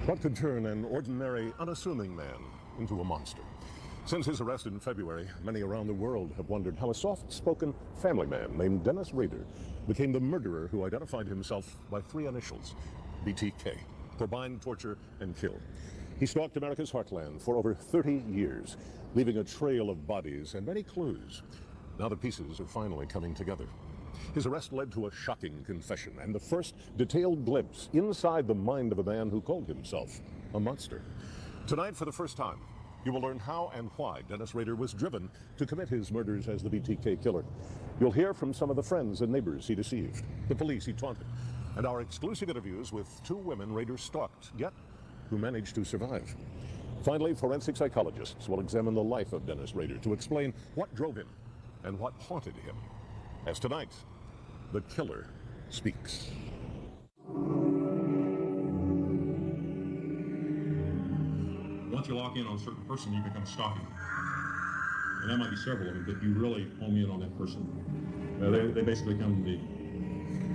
What could turn an ordinary, unassuming man into a monster? Since his arrest in February, many around the world have wondered how a soft-spoken family man named Dennis Rader became the murderer who identified himself by three initials, BTK, for bind, torture, and kill. He stalked America's heartland for over 30 years, leaving a trail of bodies and many clues. Now the pieces are finally coming together. His arrest led to a shocking confession and the first detailed glimpse inside the mind of a man who called himself a monster. Tonight, for the first time, you will learn how and why Dennis Rader was driven to commit his murders as the BTK killer. You'll hear from some of the friends and neighbors he deceived, the police he taunted, and our exclusive interviews with two women Rader stalked, yet who managed to survive. Finally, forensic psychologists will examine the life of Dennis Rader to explain what drove him and what haunted him. As tonight, the killer speaks. Once you lock in on a certain person, you become stalking. And that might be several of them, but you really home in on that person. They basically become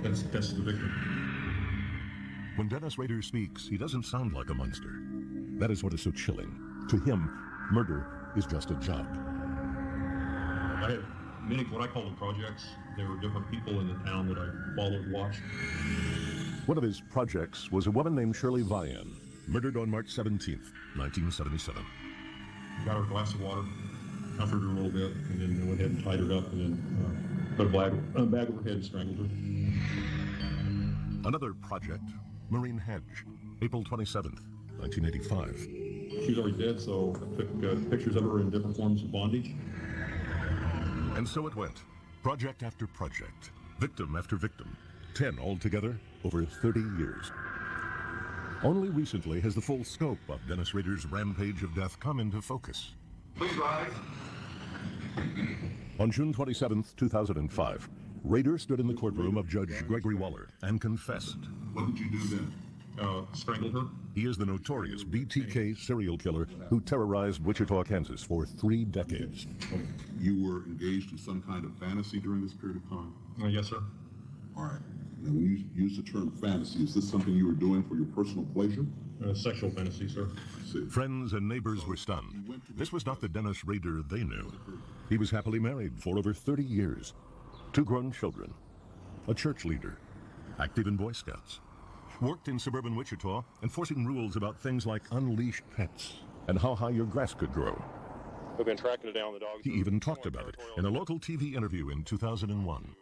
that's the victim. When Dennis Rader speaks, he doesn't sound like a monster. That is what is so chilling. To him, murder is just a job. I had many, what I call them projects. There were different people in the town that I followed, watched. One of his projects was a woman named Shirley Vian, murdered on March 17th, 1977. Got her a glass of water, comforted her a little bit, and then went ahead and tied her up, and then put a bag over her head and strangled her. Another project, Marine Hedge, April 27th, 1985. She was already dead, so I took pictures of her in different forms of bondage. And so it went, project after project, victim after victim, 10 altogether over 30 years. Only recently has the full scope of Dennis Rader's rampage of death come into focus. Please rise. On June 27, 2005, Rader stood in the courtroom of Judge Gregory Waller and confessed. What did you do then? Strangled her. He is the notorious BTK serial killer who terrorized Wichita, Kansas for 3 decades. You were engaged in some kind of fantasy during this period of time? Yes, sir. All right. Now, when you use the term fantasy, is this something you were doing for your personal pleasure? Sexual fantasy, sir. Friends and neighbors were stunned. This was not the Dennis Rader they knew. He was happily married for over 30 years. 2 grown children. A church leader. Active in Boy Scouts. Worked in suburban Wichita, enforcing rules about things like unleashed pets and how high your grass could grow. We've been tracking it down the dogs. He even talked about it in a local TV interview in 2001.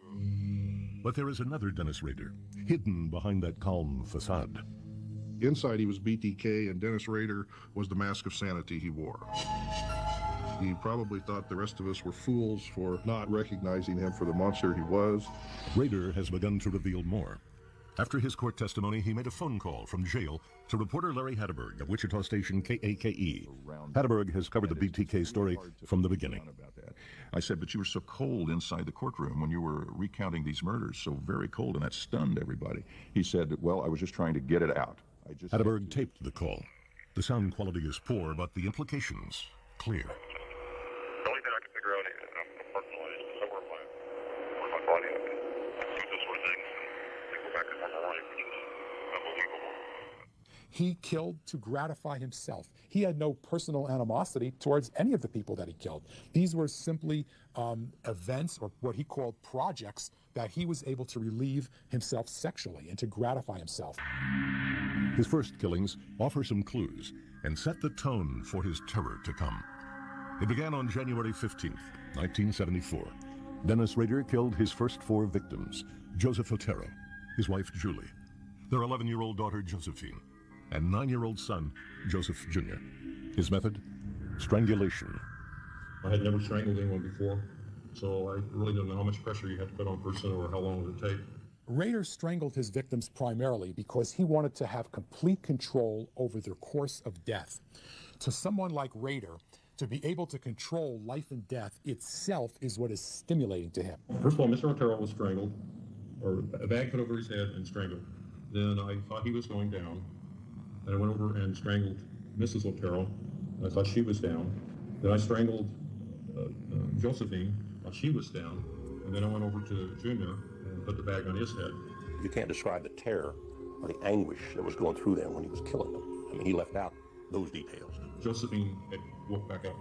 But there is another Dennis Rader, hidden behind that calm facade. Inside he was BTK, and Dennis Rader was the mask of sanity he wore. He probably thought the rest of us were fools for not recognizing him for the monster he was. Rader has begun to reveal more. After his court testimony, he made a phone call from jail to reporter Larry Hatterberg of Wichita station KAKE. Hatterberg has covered the BTK story from the beginning. I said, but you were so cold inside the courtroom when you were recounting these murders, so very cold, and that stunned everybody. He said, well, I was just trying to get it out. Hatterberg taped the call. The sound quality is poor, but the implications clear. The only thing I can figure out is personally is somewhere where my body do this sort of things and go back to normal life, which is unbelievable. He killed to gratify himself. He had no personal animosity towards any of the people that he killed. These were simply events, or what he called projects, that he was able to relieve himself sexually and to gratify himself. His first killings offer some clues and set the tone for his terror to come. It began on January 15th, 1974. Dennis Rader killed his first 4 victims: Joseph Otero, his wife Julie, their 11-year-old daughter Josephine, and 9-year-old son Joseph Jr. His method? Strangulation. I had never strangled anyone before, so I really don't know how much pressure you had to put on a person or how long it would take. Rader strangled his victims primarily because he wanted to have complete control over their course of death. To someone like Rader, to be able to control life and death itself is what is stimulating to him. First of all, Mr. Otero was strangled, or a bag put over his head and strangled. Then I thought he was going down, and I went over and strangled Mrs. Otero. I thought she was down. Then I strangled Josephine while she was down, and then I went over to Junior and put the bag on his head. You can't describe the terror or the anguish that was going through them when he was killing them. I mean, he left out those details. Josephine had woke back up.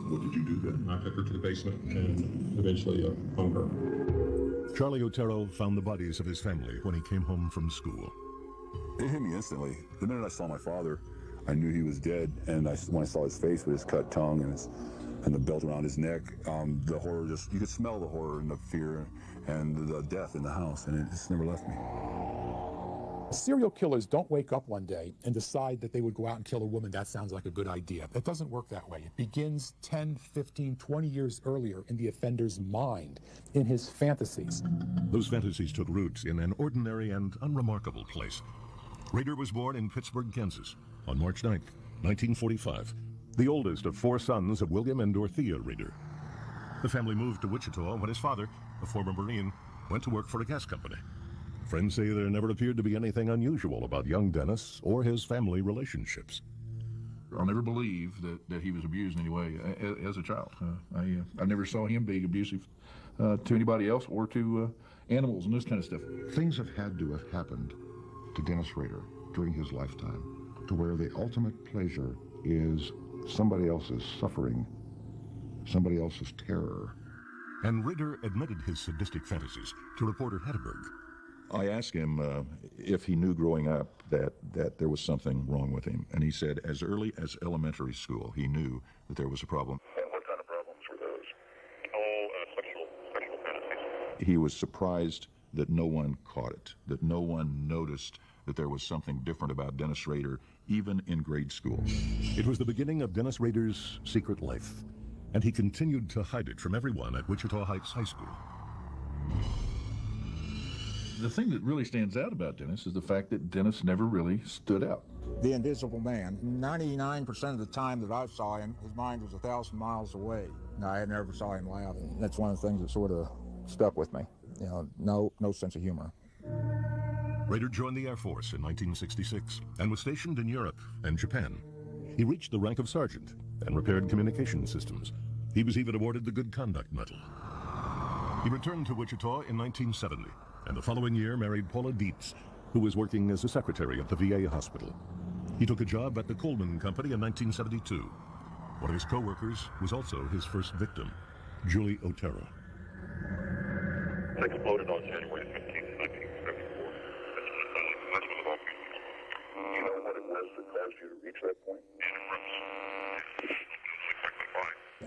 What did you do then? I took her to the basement and eventually hung her. Charlie Otero found the bodies of his family when he came home from school. It hit me instantly. The minute I saw my father, I knew he was dead, and when I saw his face with his cut tongue and the belt around his neck, the horror you could smell the horror and the fear and the death in the house, and it just never left me. Serial killers don't wake up one day and decide that they would go out and kill a woman. That sounds like a good idea. It doesn't work that way. It begins 10, 15, 20 years earlier in the offender's mind, in his fantasies. Those fantasies took root in an ordinary and unremarkable place. Rader was born in Pittsburgh, Kansas, on March 9th, 1945, the oldest of 4 sons of William and Dorothea Rader. The family moved to Wichita when his father, a former Marine, went to work for a gas company. Friends say there never appeared to be anything unusual about young Dennis or his family relationships. I'll never believe that he was abused in any way as a child. I never saw him being abusive to anybody else or to animals and this kind of stuff. Things have had to have happened to Dennis Rader during his lifetime to where the ultimate pleasure is somebody else's suffering, somebody else's terror. And Rader admitted his sadistic fantasies to reporter Hedberg. I asked him if he knew growing up that there was something wrong with him, and he said as early as elementary school he knew that there was a problem. What kind of problems were those? All sexual fantasies. He was surprised that no one caught it, that no one noticed that there was something different about Dennis Rader, even in grade school. It was the beginning of Dennis Rader's secret life, and he continued to hide it from everyone at Wichita Heights High School. The thing that really stands out about Dennis is the fact that Dennis never really stood out. The invisible man. 99% of the time that I saw him, his mind was 1,000 miles away. I never saw him laugh. That's one of the things that sort of stuck with me. No sense of humor. Rader joined the Air Force in 1966 and was stationed in Europe and Japan. He reached the rank of sergeant and repaired communication systems. He was even awarded the Good Conduct Medal. He returned to Wichita in 1970, and the following year married Paula Dietz, who was working as a secretary at the VA hospital. He took a job at the Coleman Company in 1972. One of his co-workers was also his first victim, Julie Otero. It exploded on January 15, 1974. That's when the bomb came. Do you know what it was that caused you to reach that point?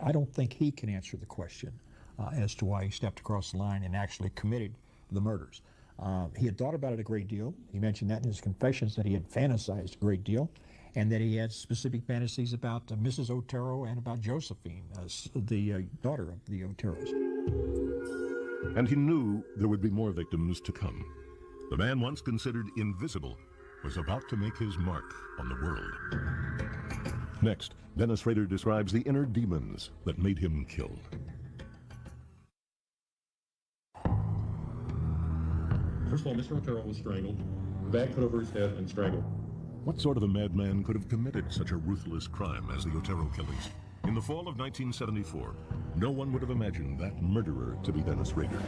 I don't think he can answer the question as to why he stepped across the line and actually committed the murders. He had thought about it a great deal. He mentioned that in his confessions, that he had fantasized a great deal, and that he had specific fantasies about Mrs. Otero and about Josephine, the daughter of the Oteros. And he knew there would be more victims to come. The man once considered invisible was about to make his mark on the world. Next, Dennis Rader describes the inner demons that made him kill. First of all, Mr. Otero was strangled, bag put over his head and strangled. What sort of a madman could have committed such a ruthless crime as the Otero killings? In the fall of 1974, no one would have imagined that murderer to be Dennis Rader.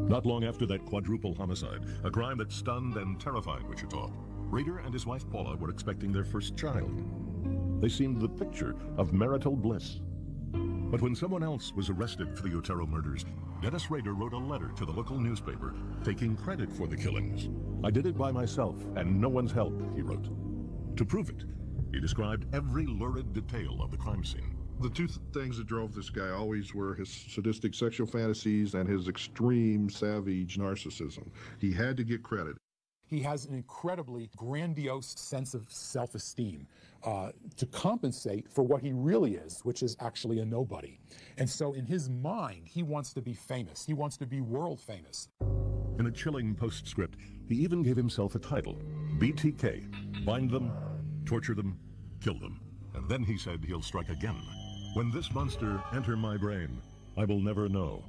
Not long after that quadruple homicide, a crime that stunned and terrified Wichita, Rader and his wife Paula were expecting their first child. They seemed the picture of marital bliss. But when someone else was arrested for the Otero murders, Dennis Rader wrote a letter to the local newspaper taking credit for the killings. "I did it by myself and no one's help," he wrote. To prove it, he described every lurid detail of the crime scene. The two things that drove this guy always were his sadistic sexual fantasies and his extreme savage narcissism. He had to get credit. He has an incredibly grandiose sense of self-esteem to compensate for what he really is, which is actually a nobody. And so in his mind, he wants to be famous. He wants to be world famous. In a chilling postscript, he even gave himself a title, BTK, bind them, torture them, kill them. And then he said he'll strike again. "When this monster enter my brain, I will never know.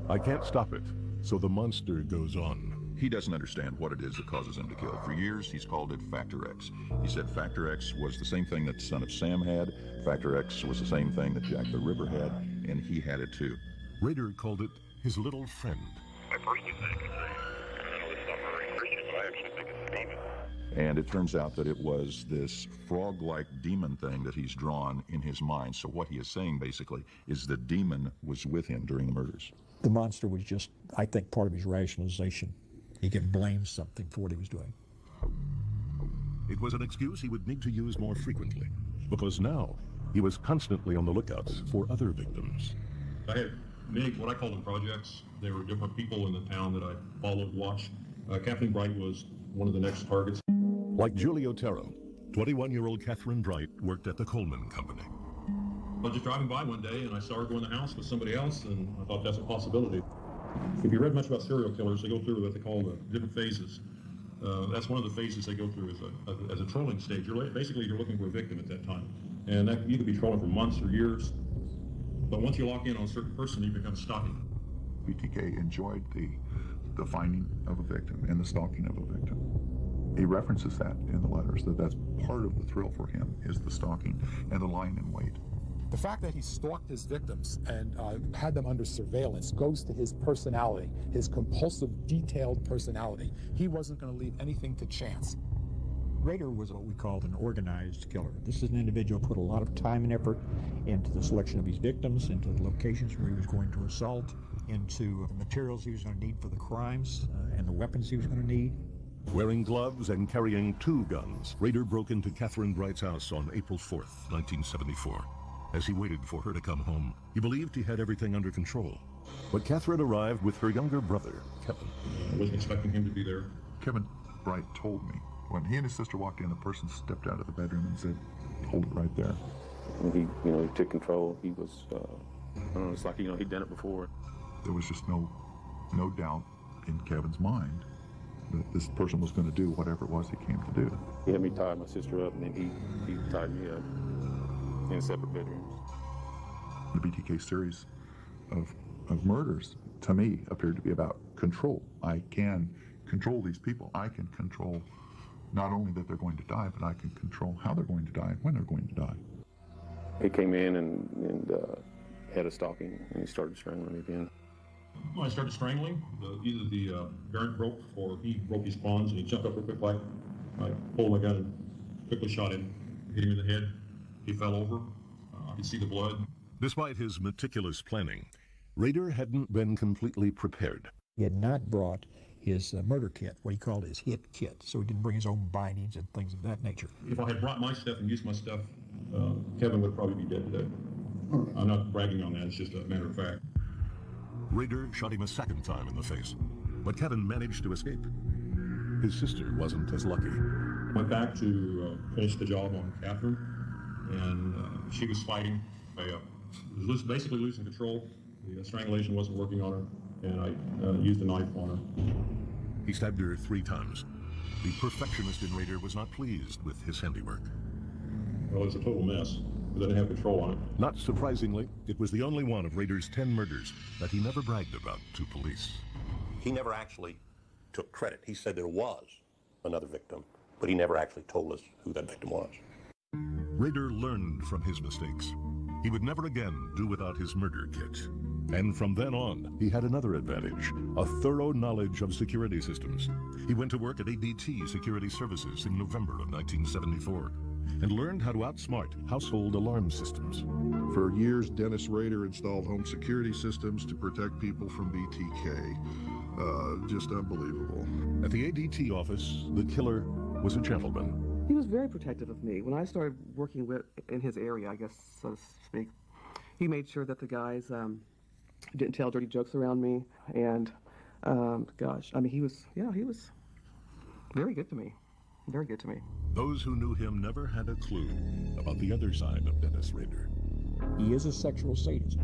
I can't stop it, so the monster goes on." He doesn't understand what it is that causes him to kill. For years, he's called it Factor X. He said Factor X was the same thing that Son of Sam had. Factor X was the same thing that Jack the Ripper had, and he had it too. Rader called it his little friend. I personally think it's I know this is not very Christian, but I actually think it's a demon. And it turns out that it was this frog-like demon thing that he's drawn in his mind. So what he is saying basically is the demon was with him during the murders. The monster was just, I think, part of his rationalization. He could blame something for what he was doing. It was an excuse he would need to use more frequently, because now he was constantly on the lookout for other victims. I had many, what I call them projects. They were different people in the town that I followed, watched. Kathleen Bright was one of the next targets. Like Julie Otero, 21-year-old Catherine Bright worked at the Coleman Company. I was just driving by one day and I saw her go in the house with somebody else, and I thought that's a possibility. If you read much about serial killers, they go through what they call the different phases. That's one of the phases they go through as a trolling stage. Basically, you're looking for a victim at that time. And that, you could be trolling for months or years. But once you lock in on a certain person, you become stalking. BTK enjoyed the finding of a victim and the stalking of a victim. He references that in the letters, that's part of the thrill for him, is the stalking and the lying in wait. The fact that he stalked his victims and had them under surveillance goes to his personality, his compulsive, detailed personality. He wasn't going to leave anything to chance. Rader was what we called an organized killer. This is an individual who put a lot of time and effort into the selection of his victims, into the locations where he was going to assault, into the materials he was going to need for the crimes, and the weapons he was going to need. Wearing gloves and carrying 2 guns, Rader broke into Catherine Bright's house on April 4th, 1974. As he waited for her to come home, he believed he had everything under control. But Catherine arrived with her younger brother, Kevin. I wasn't expecting him to be there. Kevin Bright told me when he and his sister walked in, the person stepped out of the bedroom and said, "Hold it right there." When he took control. He was, it's like, he'd done it before. There was just no doubt in Kevin's mind that this person was going to do whatever it was he came to do. He had me tie my sister up, and then he tied me up in separate bedrooms. The BTK series of murders, to me, appeared to be about control. I can control these people. I can control not only that they're going to die, but I can control how they're going to die and when they're going to die. He came in and had a stalking, and he started strangling me again. When I started strangling, either the guard broke or he broke his bonds, and he jumped up real quick like, I pulled my gun and quickly shot him, hit him in the head. He fell over. I could see the blood. Despite his meticulous planning, Rader hadn't been completely prepared. He had not brought his murder kit, what he called his hit kit, so he didn't bring his own bindings and things of that nature. If I had brought my stuff and used my stuff, Kevin would probably be dead today. I'm not bragging on that, it's just a matter of fact. Rader shot him a second time in the face, but Kevin managed to escape. His sister wasn't as lucky. Went back to finish the job on Catherine, and she was fighting. I was basically losing control. The strangulation wasn't working on her, and I used a knife on her. He stabbed her 3 times. The perfectionist in Rader was not pleased with his handiwork. Well, it was a total mess, because I didn't have control on it. Not surprisingly, it was the only one of Rader's 10 murders that he never bragged about to police. He never actually took credit. He said there was another victim, but he never actually told us who that victim was. Rader learned from his mistakes. He would never again do without his murder kit. And from then on, he had another advantage, a thorough knowledge of security systems. He went to work at ADT Security Services in November of 1974 and learned how to outsmart household alarm systems. For years, Dennis Rader installed home security systems to protect people from BTK. Just unbelievable. At the ADT office, the killer was a gentleman. He was very protective of me. When I started working in his area, I guess, so to speak, he made sure that the guys didn't tell dirty jokes around me. And, gosh, I mean, he was very good to me. Very good to me. Those who knew him never had a clue about the other side of Dennis Rader. He is a sexual sadist.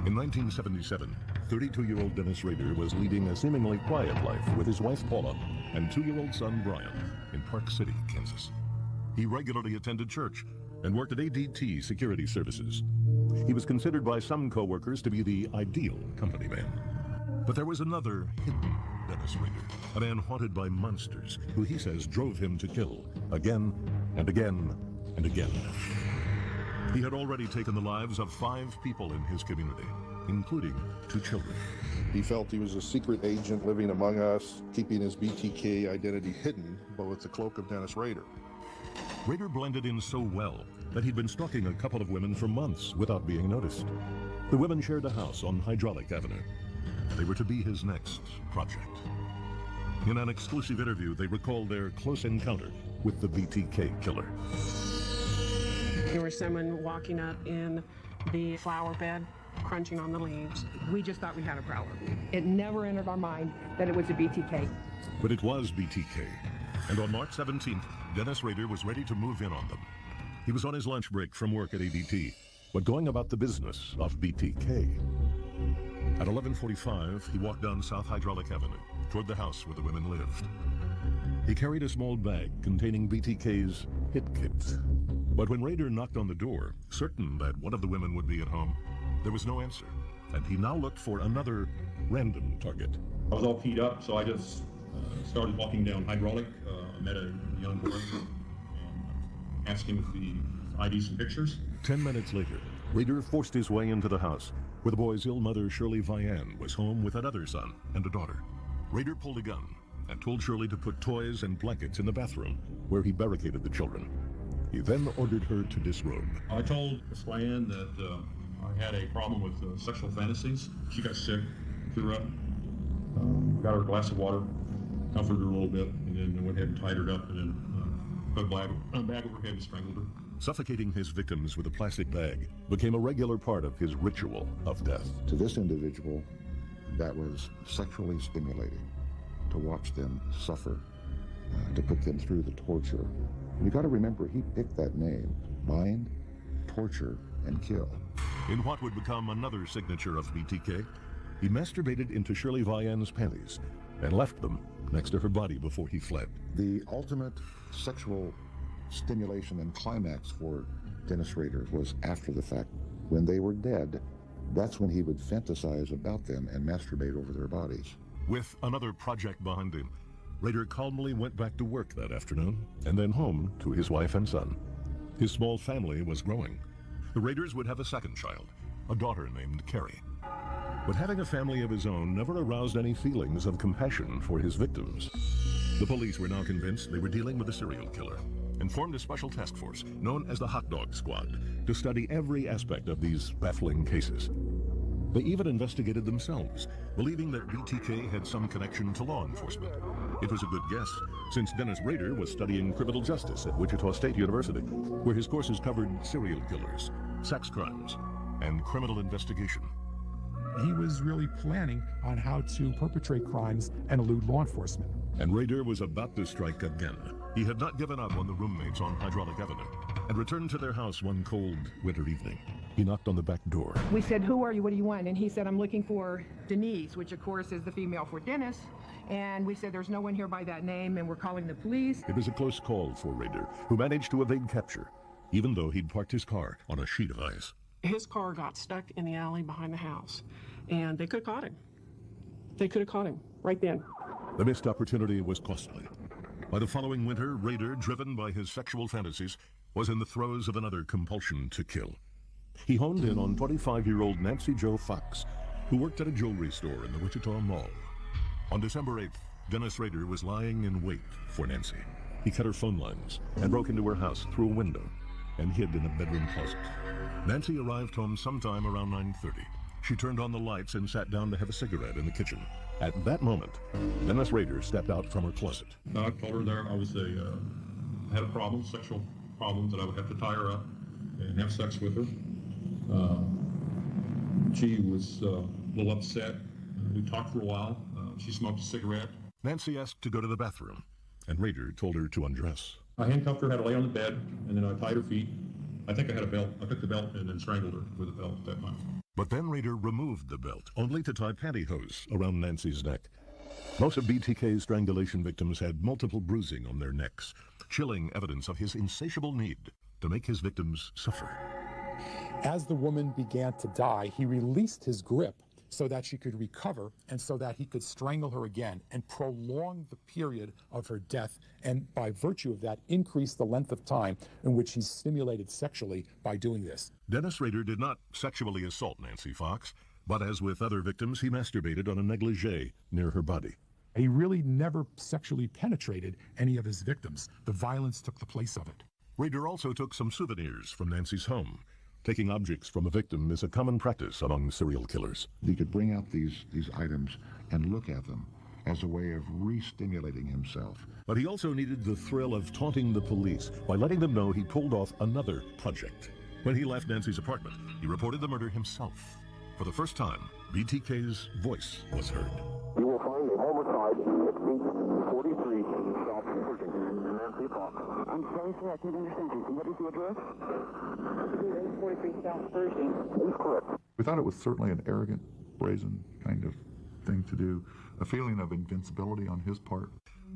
In 1977, 32-year-old Dennis Rader was leading a seemingly quiet life with his wife Paula and 2-year-old son Brian in Park City, Kansas. He regularly attended church and worked at ADT Security Services. He was considered by some co-workers to be the ideal company man. But there was another hidden Dennis Rader, a man haunted by monsters who he says drove him to kill again and again and again. He had already taken the lives of 5 people in his community, including 2 children. He felt he was a secret agent living among us, keeping his BTK identity hidden, but with the cloak of Dennis Rader. Rader blended in so well that he'd been stalking a couple of women for months without being noticed. The women shared a house on Hydraulic Avenue. They were to be his next project. In an exclusive interview, they recalled their close encounter with the BTK killer. There was someone walking up in the flower bed, crunching on the leaves. We just thought we had a prowler. It never entered our mind that it was a BTK. But it was BTK. And on March 17th, Dennis Rader was ready to move in on them. He was on his lunch break from work at ADT, but going about the business of BTK. At 11:45, he walked down South Hydraulic Avenue toward the house where the women lived. He carried a small bag containing BTK's hit kits. But when Rader knocked on the door, certain that one of the women would be at home, there was no answer, and he now looked for another random target. I was all keyed up, so I just started walking down Hydraulic. I met a young boy and asked him if he ID'd some pictures. 10 minutes later, Rader forced his way into the house, where the boy's ill mother, Shirley Vianne, was home with another son and a daughter. Rader pulled a gun and told Shirley to put toys and blankets in the bathroom, where he barricaded the children. He then ordered her to disrobe. I told Miss Vianne that I had a problem with sexual fantasies. She got sick, threw up, got her a glass of water, comforted her a little bit, and then went ahead and tied her up, and then put a bag over her head and strangled her. Suffocating his victims with a plastic bag became a regular part of his ritual of death. To this individual, that was sexually stimulating to watch them suffer, to put them through the torture. And you got to remember, he picked that name: bind, torture, and kill. In what would become another signature of BTK, he masturbated into Shirley Vianne's panties and left them next to her body before he fled. The ultimate sexual stimulation and climax for Dennis Rader was after the fact. When they were dead, that's when he would fantasize about them and masturbate over their bodies. With another project behind him, Rader calmly went back to work that afternoon and then home to his wife and son. His small family was growing. The Raders would have a second child, a daughter named Carrie. But having a family of his own never aroused any feelings of compassion for his victims. The police were now convinced they were dealing with a serial killer and formed a special task force known as the Hot Dog Squad to study every aspect of these baffling cases. They even investigated themselves, believing that BTK had some connection to law enforcement. It was a good guess, since Dennis Rader was studying criminal justice at Wichita State University, where his courses covered serial killers, sex crimes, and criminal investigation. He was really planning on how to perpetrate crimes and elude law enforcement. And Rader was about to strike again. He had not given up on the roommates on Hydraulic Avenue and returned to their house one cold winter evening. He knocked on the back door. We said, "Who are you? What do you want?" And he said, "I'm looking for Denise," which of course is the female for Dennis. And we said, "There's no one here by that name, and we're calling the police." It was a close call for Rader, who managed to evade capture, even though he'd parked his car on a sheet of ice. His car got stuck in the alley behind the house, and they could have caught him. They could have caught him right then. The missed opportunity was costly. By the following winter, Rader, driven by his sexual fantasies, was in the throes of another compulsion to kill. He honed in on 25-year-old Nancy Jo Fox, who worked at a jewelry store in the Wichita Mall. On December 8th, Dennis Rader was lying in wait for Nancy. He cut her phone lines and broke into her house through a window and hid in a bedroom closet. Nancy arrived home sometime around 9:30. She turned on the lights and sat down to have a cigarette in the kitchen. At that moment, Dennis Rader stepped out from her closet. I told her there I was had a problem, sexual problems, that I would have to tie her up and have sex with her. She was a little upset. We talked for a while. She smoked a cigarette. Nancy asked to go to the bathroom, and Rader told her to undress. I handcuffed her, had her lay on the bed, and then I tied her feet. I think I had a belt. I took the belt and then strangled her with a belt at that time. But then Rader removed the belt, only to tie pantyhose around Nancy's neck. Most of BTK's strangulation victims had multiple bruising on their necks, chilling evidence of his insatiable need to make his victims suffer. As the woman began to die, he released his grip so that she could recover and so that he could strangle her again and prolong the period of her death, and by virtue of that, increase the length of time in which he's stimulated sexually by doing this. Dennis Rader did not sexually assault Nancy Fox, But as with other victims, he masturbated on a negligee near her body. He really never sexually penetrated any of his victims. The violence took the place of it. Rader also took some souvenirs from Nancy's home. Taking objects from a victim is a common practice among serial killers. He could bring out these items and look at them as a way of re-stimulating himself. But he also needed the thrill of taunting the police by letting them know he pulled off another project. When he left Nancy's apartment, he reported the murder himself. For the first time, BTK's voice was heard. You will find a homicide at 843 South Pershing, Nancy Fox. I'm sorry, sir, I can't understand you. What is the address? 843 South Pershing. That's correct. We thought it was certainly an arrogant, brazen kind of thing to do, a feeling of invincibility on his part.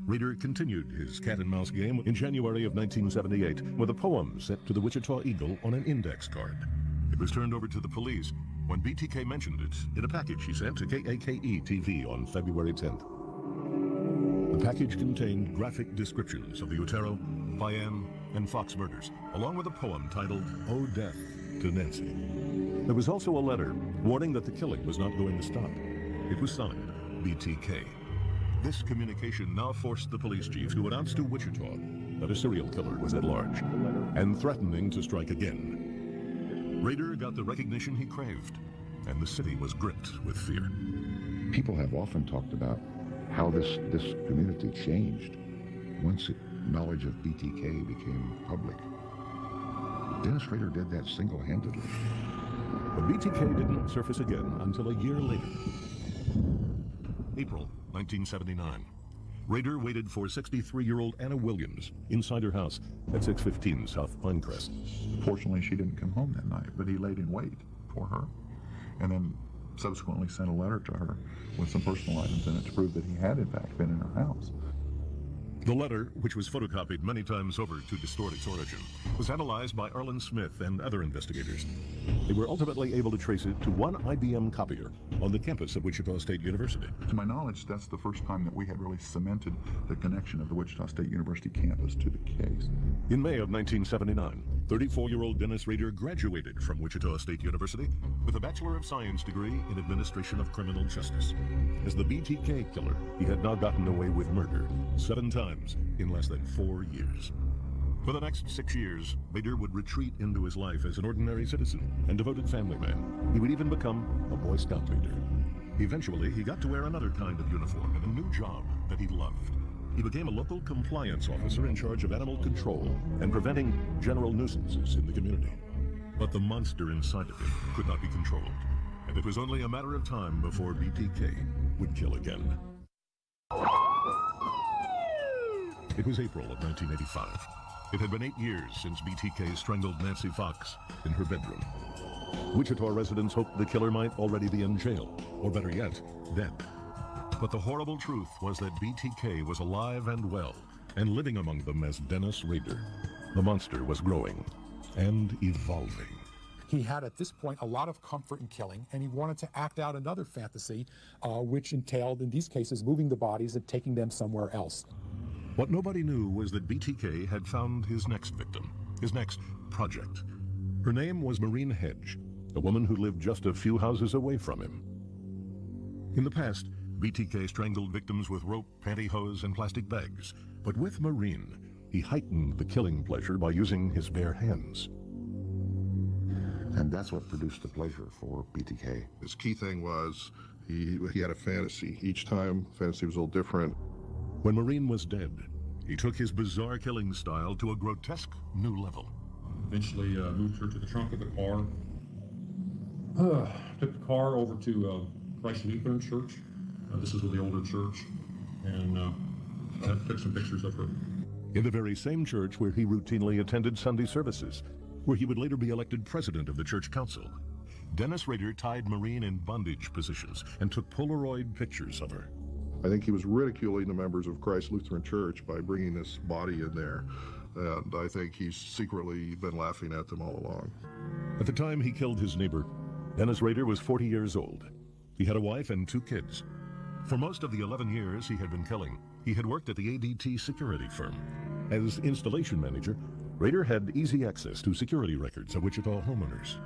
Rader continued his cat-and-mouse game in January of 1978 with a poem sent to the Wichita Eagle on an index card. It was turned over to the police when BTK mentioned it in a package he sent to KAKE-TV on February 10th. The package contained graphic descriptions of the Otero, Payan, and Fox murders, along with a poem titled, "Oh Death to Nancy." There was also a letter warning that the killing was not going to stop. It was signed BTK. This communication now forced the police chief to announce to Wichita that a serial killer was at large and threatening to strike again. Rader got the recognition he craved, and the city was gripped with fear. People have often talked about how this community changed once knowledge of BTK became public. Dennis Rader did that single-handedly. But BTK didn't surface again until a year later. April 1979. Rader waited for 63-year-old Anna Williams inside her house at 615 South Pinecrest. Fortunately, she didn't come home that night, but he laid in wait for her and then subsequently sent a letter to her with some personal items in it to prove that he had, in fact, been in her house. The letter, which was photocopied many times over to distort its origin, was analyzed by Arlen Smith and other investigators. They were ultimately able to trace it to one IBM copier on the campus of Wichita State University. To my knowledge, that's the first time that we had really cemented the connection of the Wichita State University campus to the case. In May of 1979, 34-year-old Dennis Rader graduated from Wichita State University with a Bachelor of Science degree in Administration of Criminal Justice. As the BTK killer, he had now gotten away with murder 7 times in less than 4 years. For the next 6 years, Rader would retreat into his life as an ordinary citizen and devoted family man. He would even become a Boy Scout leader. Eventually, he got to wear another kind of uniform and a new job that he loved. He became a local compliance officer in charge of animal control and preventing general nuisances in the community. But the monster inside of him could not be controlled, and it was only a matter of time before BTK would kill again. It was April of 1985. It had been 8 years since BTK strangled Nancy Fox in her bedroom. Wichita residents hoped the killer might already be in jail, or better yet, dead. But the horrible truth was that BTK was alive and well, and living among them as Dennis Rader. The monster was growing and evolving. He had, at this point, a lot of comfort in killing, and he wanted to act out another fantasy, which entailed, in these cases, moving the bodies and taking them somewhere else. What nobody knew was that BTK had found his next victim, his next project. Her name was Maureen Hedge, a woman who lived just a few houses away from him. In the past, BTK strangled victims with rope, pantyhose, and plastic bags. But with Maureen, he heightened the killing pleasure by using his bare hands. And that's what produced the pleasure for BTK. His key thing was he had a fantasy. Each time, the fantasy was a little different. When Maureen was dead, he took his bizarre killing style to a grotesque new level. Eventually moved her to the trunk of the car. Took the car over to Christ Lutheran Church. This is the older church. And took some pictures of her. In the very same church where he routinely attended Sunday services, where he would later be elected president of the church council. Dennis Rader tied Maureen in bondage positions and took Polaroid pictures of her. I think he was ridiculing the members of Christ Lutheran Church by bringing this body in there. And I think he's secretly been laughing at them all along. At the time he killed his neighbor, Dennis Rader was 40 years old. He had a wife and 2 kids. For most of the 11 years he had been killing, he had worked at the ADT security firm. As installation manager, Rader had easy access to security records of Wichita homeowners.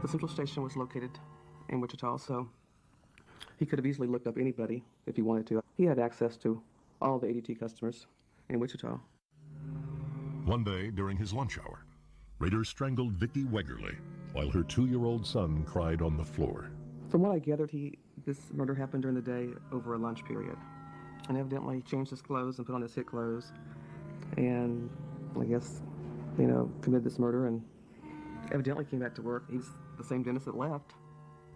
The central station was located in Wichita, so he could have easily looked up anybody if he wanted to. He had access to all the ADT customers in Wichita. One day during his lunch hour, Rader strangled Vicki Wegerle while her 2-year-old son cried on the floor. From what I gathered, this murder happened during the day over a lunch period. And evidently changed his clothes and put on his hit clothes. And I guess, committed this murder and evidently came back to work. He's the same Dennis that left.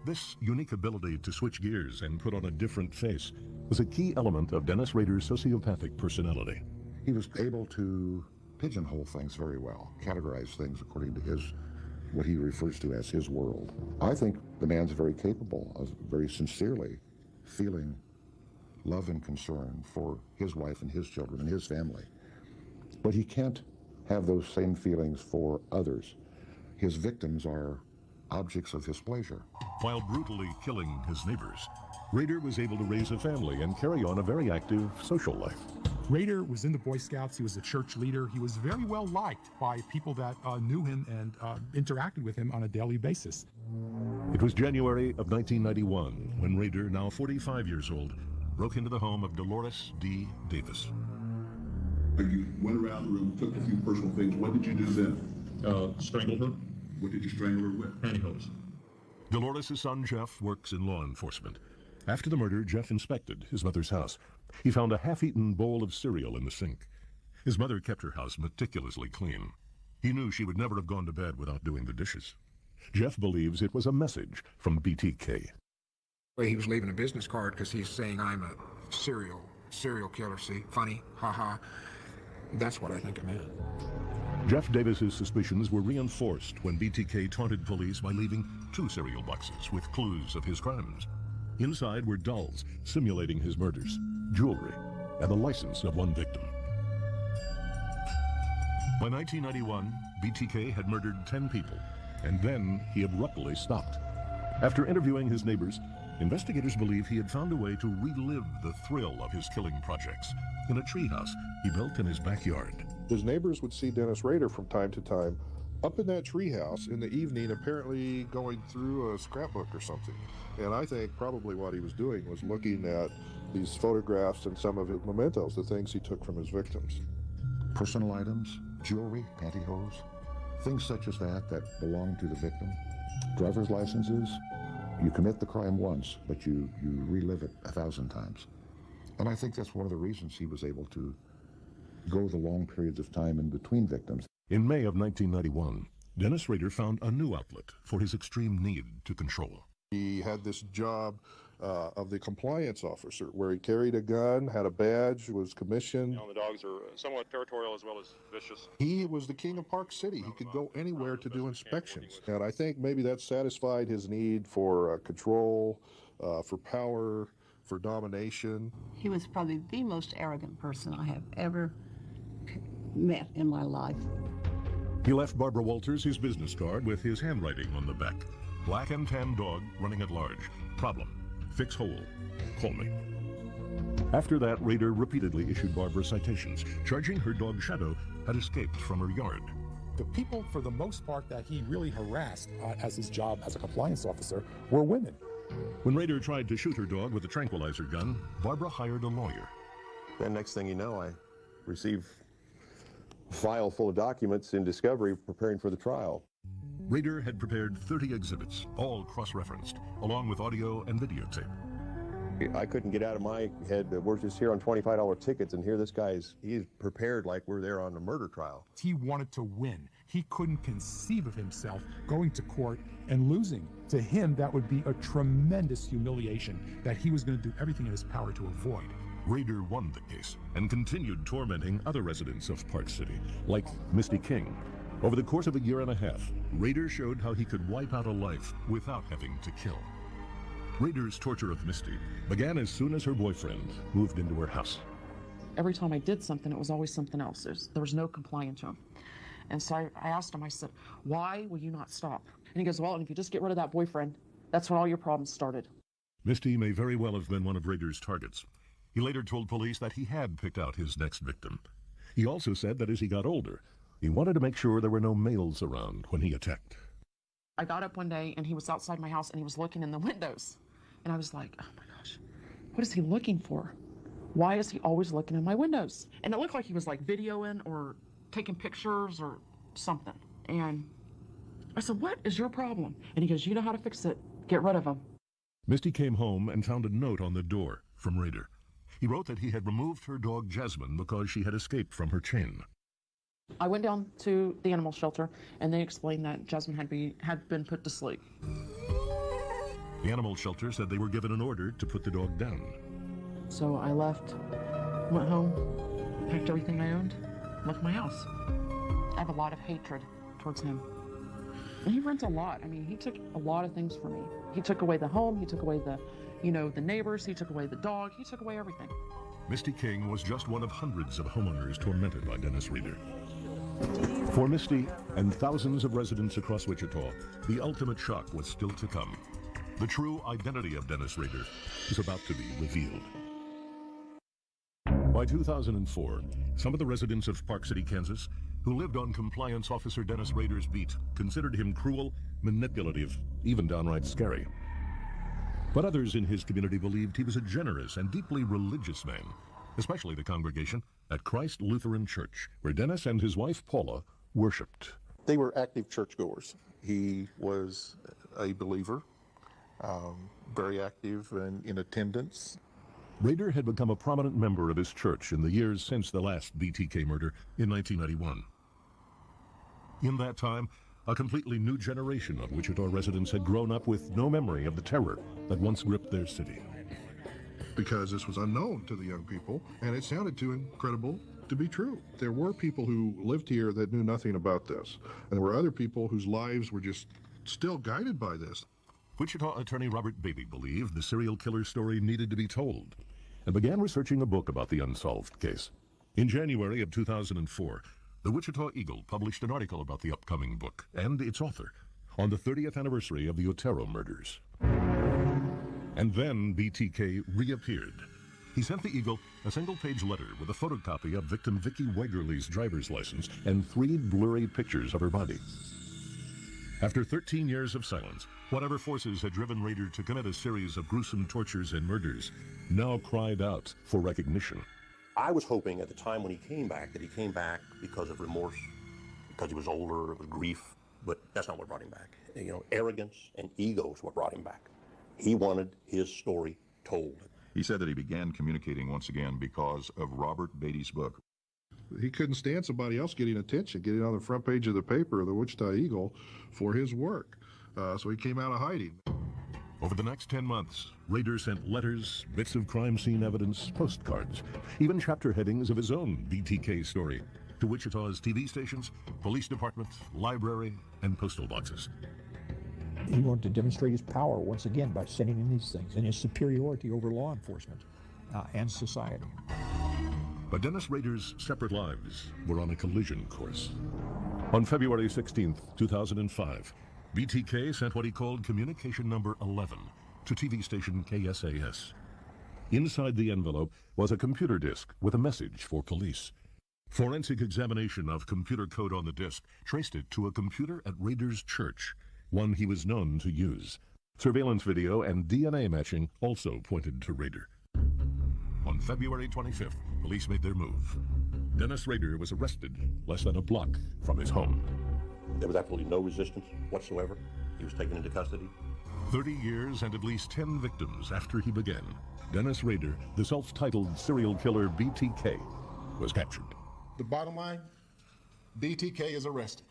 This unique ability to switch gears and put on a different face was a key element of Dennis Rader's sociopathic personality. He was able to pigeonhole things very well, categorize things according to what he refers to as his world. I think the man's very capable of very sincerely feeling love and concern for his wife and his children and his family. But he can't have those same feelings for others. His victims are objects of his pleasure. While brutally killing his neighbors, Rader was able to raise a family and carry on a very active social life. Rader was in the Boy Scouts. He was a church leader. He was very well liked by people that knew him and interacted with him on a daily basis. It was January of 1991 when Rader, now 45 years old, broke into the home of Dolores D. Davis. You went around the room, took a few personal things. What did you do then? Strangled her. What did you strangle her with? Pantyhose. Dolores' son, Jeff, works in law enforcement. After the murder, Jeff inspected his mother's house. He found a half-eaten bowl of cereal in the sink. His mother kept her house meticulously clean. He knew she would never have gone to bed without doing the dishes. Jeff believes it was a message from BTK. He was leaving a business card because he's saying, I'm a serial killer. See, funny, haha. That's what I think it meant. Jeff Davis's suspicions were reinforced when BTK taunted police by leaving 2 cereal boxes with clues of his crimes. Inside were dolls simulating his murders, jewelry, and the license of one victim. By 1991, BTK had murdered 10 people, and then he abruptly stopped. After interviewing his neighbors, investigators believe he had found a way to relive the thrill of his killing projects in a treehouse he built in his backyard. His neighbors would see Dennis Rader from time to time up in that treehouse in the evening, apparently going through a scrapbook or something. And I think probably what he was doing was looking at these photographs and some of his mementos, the things he took from his victims. Personal items, jewelry, pantyhose, things such as that belong to the victim. Driver's licenses. You commit the crime once, but you relive it 1,000 times. And I think that's one of the reasons he was able to go the long periods of time in between victims. In May of 1991, Dennis Rader found a new outlet for his extreme need to control. He had this job of the compliance officer where he carried a gun, had a badge, was commissioned. The dogs are somewhat territorial as well as vicious. He was the king of Park City. He could go anywhere to do inspections. And I think maybe that satisfied his need for control, for power, for domination. He was probably the most arrogant person I have ever met in my life. He left Barbara Walters his business card with his handwriting on the back. Black and tan dog running at large. Problem. Fix hole. Call me. After that, Rader repeatedly issued Barbara citations, charging her dog Shadow had escaped from her yard. The people, for the most part, that he really harassed as his job as a compliance officer were women. When Rader tried to shoot her dog with a tranquilizer gun, Barbara hired a lawyer. Then next thing you know, I receive a file full of documents in discovery preparing for the trial. Rader had prepared 30 exhibits, all cross-referenced, along with audio and videotape. I couldn't get out of my head that we're just here on $25 tickets, and here this guy's, he's prepared like we're there on a murder trial. He wanted to win. He couldn't conceive of himself going to court and losing. To him, that would be a tremendous humiliation that he was going to do everything in his power to avoid. Rader won the case and continued tormenting other residents of Park City, like Misty King. Over the course of a year and a half, Rader showed how he could wipe out a life without having to kill. Rader's torture of Misty began as soon as her boyfriend moved into her house. Every time I did something, it was always something else. There was no complying to him. And so I asked him, I said, why will you not stop? And he goes, well, and if you just get rid of that boyfriend, that's when all your problems started. Misty may very well have been one of Rader's targets. He later told police that he had picked out his next victim. He also said that as he got older, he wanted to make sure there were no males around when he attacked. I got up one day and he was outside my house and he was looking in the windows. And I was like, oh my gosh, what is he looking for? Why is he always looking in my windows? And it looked like he was like videoing or taking pictures or something. And I said, what is your problem? And he goes, you know how to fix it. Get rid of him. Misty came home and found a note on the door from Rader. He wrote that he had removed her dog Jasmine because she had escaped from her chain. I went down to the animal shelter and they explained that Jasmine had been put to sleep. The animal shelter said they were given an order to put the dog down. So I left, went home, packed everything I owned, left my house. I have a lot of hatred towards him. And he rents a lot. I mean, he took a lot of things from me. He took away the home, he took away the neighbors, he took away the dog, he took away everything. Misty King was just one of hundreds of homeowners tormented by Dennis Rader. For Misty and thousands of residents across Wichita, the ultimate shock was still to come. The true identity of Dennis Rader is about to be revealed. By 2004, some of the residents of Park City, Kansas, who lived on Compliance Officer Dennis Rader's beat, considered him cruel, manipulative, even downright scary. But others in his community believed he was a generous and deeply religious man, especially the congregation at Christ Lutheran Church, where Dennis and his wife Paula worshipped. They were active churchgoers. He was a believer, very active and in attendance. Rader had become a prominent member of his church in the years since the last BTK murder in 1991. In that time, a completely new generation of Wichita residents had grown up with no memory of the terror that once gripped their city. Because this was unknown to the young people, and it sounded too incredible to be true. There were people who lived here that knew nothing about this, and there were other people whose lives were just still guided by this. Wichita attorney Robert Beatty believed the serial killer story needed to be told, and began researching a book about the unsolved case. In January of 2004, the Wichita Eagle published an article about the upcoming book and its author on the 30th anniversary of the Otero murders. And then BTK reappeared. He sent the Eagle a single-page letter with a photocopy of victim Vicki Wegerle's driver's license and 3 blurry pictures of her body. After 13 years of silence, whatever forces had driven Rader to commit a series of gruesome tortures and murders now cried out for recognition. I was hoping at the time when he came back that he came back because of remorse, because he was older, it was grief, but that's not what brought him back. You know, arrogance and ego is what brought him back. He wanted his story told. He said that he began communicating once again because of Robert Beatty's book. He couldn't stand somebody else getting attention, getting on the front page of the paper, the Wichita Eagle, for his work. So he came out of hiding. Over the next 10 months, Rader sent letters, bits of crime scene evidence, postcards, even chapter headings of his own BTK story to Wichita's TV stations, police department, library, and postal boxes. He wanted to demonstrate his power once again by sending in these things and his superiority over law enforcement and society. But Dennis Rader's separate lives were on a collision course. On February 16th, 2005, BTK sent what he called communication number 11 to TV station KSAS. Inside the envelope was a computer disk with a message for police. Forensic examination of computer code on the disk traced it to a computer at Rader's church, one he was known to use. Surveillance video and DNA matching also pointed to Rader. On February 25th, police made their move. Dennis Rader was arrested less than a block from his home. There was absolutely no resistance whatsoever. He was taken into custody. 30 years and at least 10 victims after he began, Dennis Rader, the self-titled serial killer BTK, was captured. The bottom line, BTK is arrested.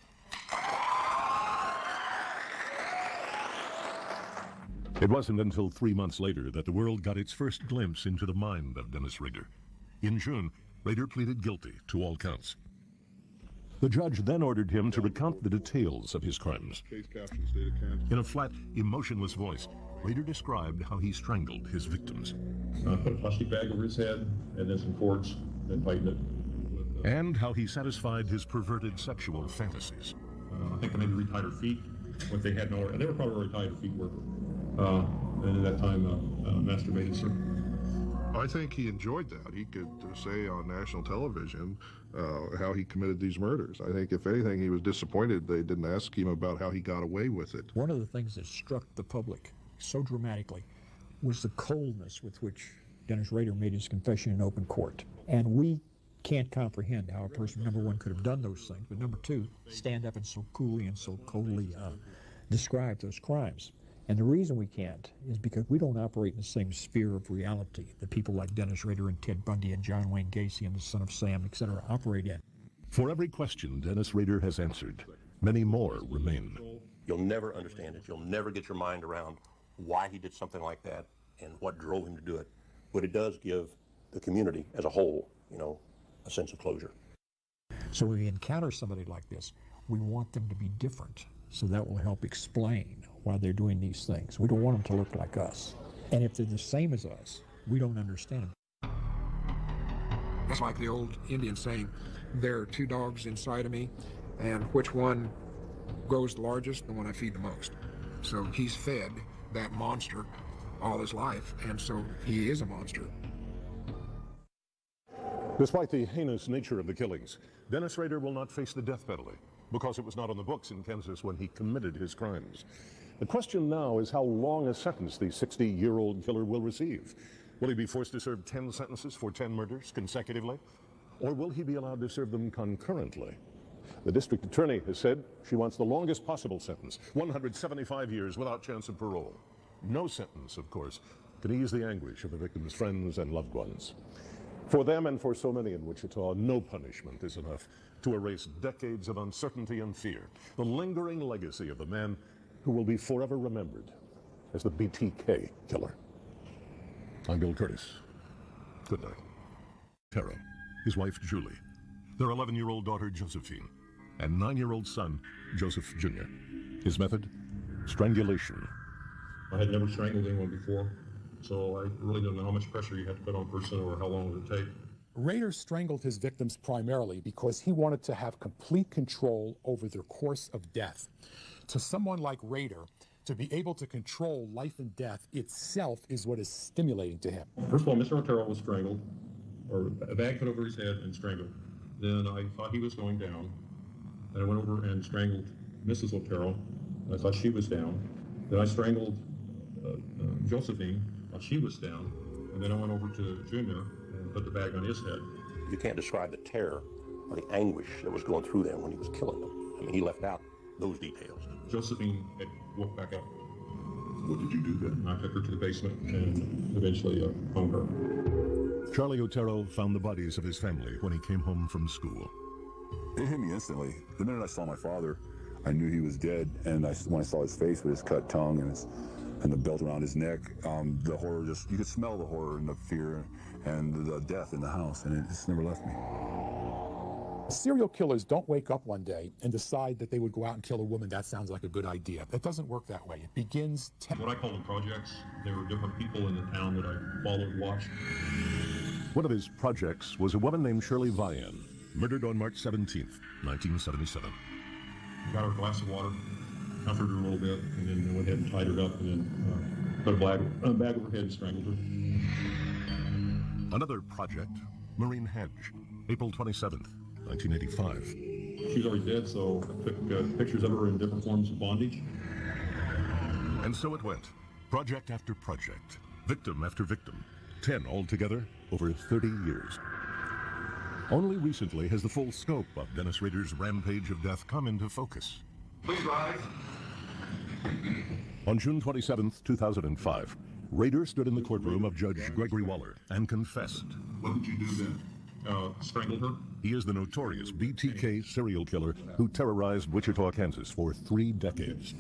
It wasn't until 3 months later that the world got its first glimpse into the mind of Dennis Rader. In June, Rader pleaded guilty to all counts. The judge then ordered him to recount the details of his crimes. Case caption, state of Kansas. In a flat, emotionless voice, Rader described how he strangled his victims. Put a plastic bag over his head, and then some cords, and tightened it. And how he satisfied his perverted sexual fantasies. I think I maybe retied her feet, what they had no, and they were probably already tied, her feet were. And at that time, masturbated, sir. I think he enjoyed that. He could say on national television how he committed these murders. I think, if anything, he was disappointed they didn't ask him about how he got away with it. One of the things that struck the public so dramatically was the coldness with which Dennis Rader made his confession in open court. And we can't comprehend how a person, number one, could have done those things, but number two, stand up and so coolly and so coldly describe those crimes. And the reason we can't is because we don't operate in the same sphere of reality that people like Dennis Rader and Ted Bundy and John Wayne Gacy and the Son of Sam, etc., operate in. For every question Dennis Rader has answered, many more remain. You'll never understand it. You'll never get your mind around why he did something like that and what drove him to do it. But it does give the community as a whole, a sense of closure. So when we encounter somebody like this, we want them to be different. So that will help explain why they're doing these things. We don't want them to look like us. And if they're the same as us, we don't understand them. It's like the old Indian saying, there are two dogs inside of me, and which one grows the largest? The one I feed the most. So he's fed that monster all his life, and so he is a monster. Despite the heinous nature of the killings, Dennis Rader will not face the death penalty because it was not on the books in Kansas when he committed his crimes. The question now is how long a sentence the 60-year-old killer will receive. Will he be forced to serve 10 sentences for 10 murders consecutively? Or will he be allowed to serve them concurrently? The district attorney has said she wants the longest possible sentence, 175 years without chance of parole. No sentence, of course, can ease the anguish of the victim's friends and loved ones. For them and for so many in Wichita, no punishment is enough to erase decades of uncertainty and fear, the lingering legacy of the man who will be forever remembered as the BTK killer. I'm Bill Curtis. Good night. Tara, his wife Julie, their 11-year-old daughter Josephine, and 9-year-old son Joseph Jr. His method? Strangulation. I had never strangled anyone before, so I really don't know how much pressure you have to put on a person or how long it would take. Rader strangled his victims primarily because he wanted to have complete control over their course of death. To someone like Rader, to be able to control life and death itself is what is stimulating to him. First of all, Mr. Otero was strangled, or a bag put over his head and strangled. Then I thought he was going down, and I went over and strangled Mrs. Otero. I thought she was down. Then I strangled Josephine while she was down, and then I went over to Junior and put the bag on his head. You can't describe the terror or the anguish that was going through them when he was killing them. I mean, he left out those details. Josephine had woke back up. What did you do then? I took her to the basement and eventually hung her. Charlie Otero found the bodies of his family when he came home from school. It hit me instantly. The minute I saw my father, I knew he was dead, and when I saw his face with his cut tongue and the belt around his neck, the horror you could smell the horror and the fear and the death in the house, and it just never left me. Serial killers don't wake up one day and decide that they would go out and kill a woman. That sounds like a good idea. It doesn't work that way. It begins... What I call them projects. There were different people in the town that I followed and watched. One of his projects was a woman named Shirley Vian, murdered on March 17th, 1977. Got her a glass of water, comforted her a little bit, and then went ahead and tied her up, and then put a bag over her head and strangled her. Another project, Marine Hedge, April 27th, 1985. She was already dead, so I took pictures of her in different forms of bondage. And so it went, project after project, victim after victim, 10 altogether over 30 years. Only recently has the full scope of Dennis Rader's rampage of death come into focus. Please rise. On June 27, 2005, Rader stood in the courtroom of Judge Gregory Waller and confessed. What did you do then? Strangled her. He is the notorious BTK serial killer who terrorized Wichita, Kansas for 3 decades.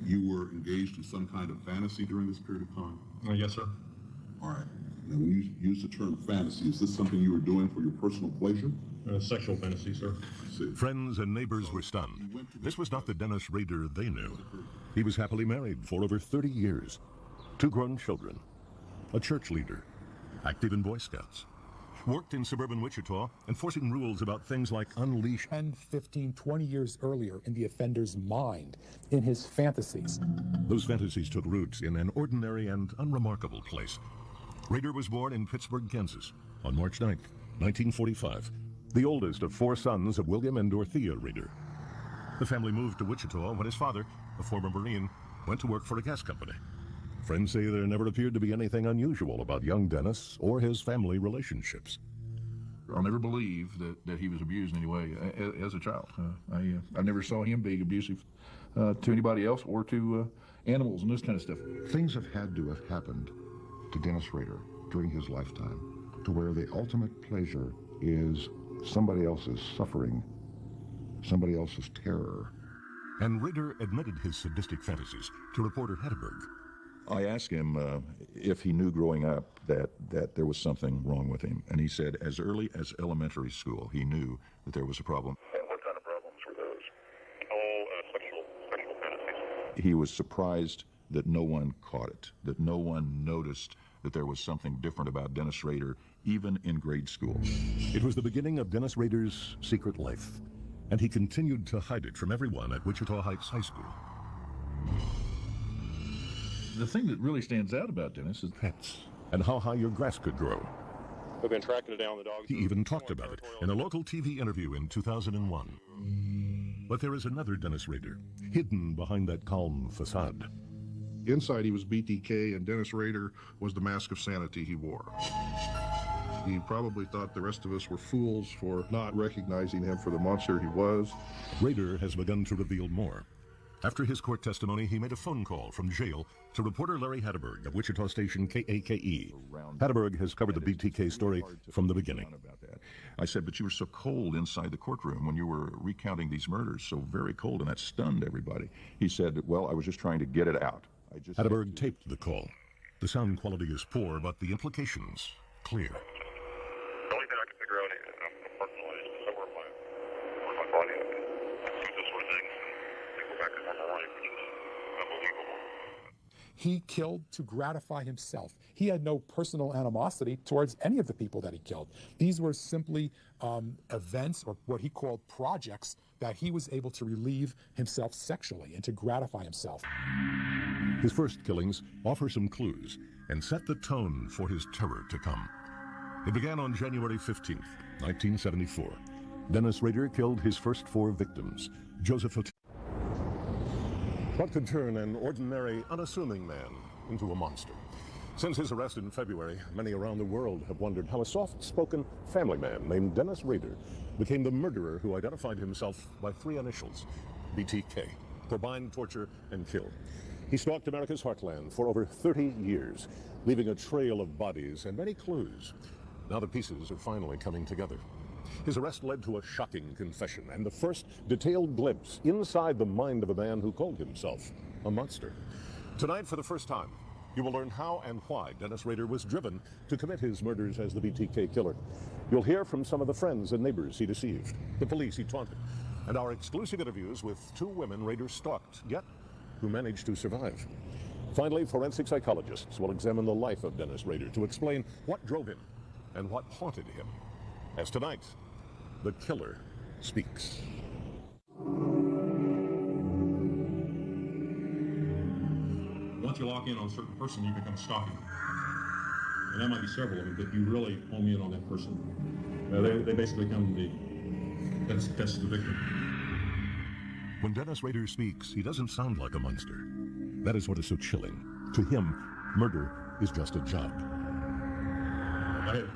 You were engaged in some kind of fantasy during this period of time? Yes, sir. All right. Now, when you use the term fantasy, is this something you were doing for your personal pleasure? Sexual fantasy, sir. Friends and neighbors were stunned. This was not the Dennis Rader they knew. He was happily married for over 30 years. 2 grown children. A church leader. Active in Boy Scouts. Worked in suburban Wichita, enforcing rules about things like unleash. 10, 15, 20 years earlier in the offender's mind, in his fantasies. Those fantasies took roots in an ordinary and unremarkable place. Rader was born in Pittsburgh, Kansas on March 9th, 1945, the oldest of 4 sons of William and Dorothea Rader. The family moved to Wichita when his father, a former Marine, went to work for a gas company. Friends say there never appeared to be anything unusual about young Dennis or his family relationships. I'll never believe that he was abused in any way as a child. I never saw him being abusive to anybody else or to animals and this kind of stuff. Things have had to have happened to Dennis Rader during his lifetime to where the ultimate pleasure is somebody else's suffering, somebody else's terror. And Rader admitted his sadistic fantasies to reporter Hedberg. I asked him if he knew growing up that there was something wrong with him, and he said as early as elementary school he knew that there was a problem. And what kind of problems were those? All sexual fantasies. He was surprised that no one caught it, that no one noticed that there was something different about Dennis Rader, even in grade school. It was the beginning of Dennis Rader's secret life, and he continued to hide it from everyone at Wichita Heights High School. The thing that really stands out about Dennis is pets and how high your grass could grow. We've been tracking it down. The dogs. He even talked about it in a local TV interview in 2001. But there is another Dennis Rader, hidden behind that calm facade. Inside he was BTK, and Dennis Rader was the mask of sanity he wore. He probably thought the rest of us were fools for not recognizing him for the monster he was. Rader has begun to reveal more. After his court testimony, he made a phone call from jail to reporter Larry Hedberg of Wichita station KAKE. Hedberg has covered the BTK story from the beginning. I said, but you were so cold inside the courtroom when you were recounting these murders, so very cold, and that stunned everybody. He said, well, I was just trying to get it out. Hedberg taped the call. The sound quality is poor, but the implications clear. The only thing I can figure out is personally is somewhere where my body is. Do those sort of things and go back to normal life, which is unbelievable. He killed to gratify himself. He had no personal animosity towards any of the people that he killed. These were simply events, or what he called projects, that he was able to relieve himself sexually and to gratify himself. His first killings offer some clues and set the tone for his terror to come. It began on January 15th, 1974. Dennis Rader killed his first 4 victims. What could turn an ordinary, unassuming man into a monster? Since his arrest in February, many around the world have wondered how a soft-spoken family man named Dennis Rader became the murderer who identified himself by 3 initials, BTK, for bind, torture, and kill. He stalked America's heartland for over 30 years, leaving a trail of bodies and many clues. Now the pieces are finally coming together. His arrest led to a shocking confession and the first detailed glimpse inside the mind of a man who called himself a monster. Tonight, for the first time, you will learn how and why Dennis Rader was driven to commit his murders as the BTK killer. You'll hear from some of the friends and neighbors he deceived, the police he taunted, and our exclusive interviews with 2 women Rader stalked, yet who managed to survive. Finally, forensic psychologists will examine the life of Dennis Rader to explain what drove him and what haunted him. As tonight, the killer speaks. Once you lock in on a certain person, you become stalking. And that might be several of them, but you really home in on that person. They basically become that's the victim. When Dennis Rader speaks, he doesn't sound like a monster. That is what is so chilling. To him, murder is just a job. I had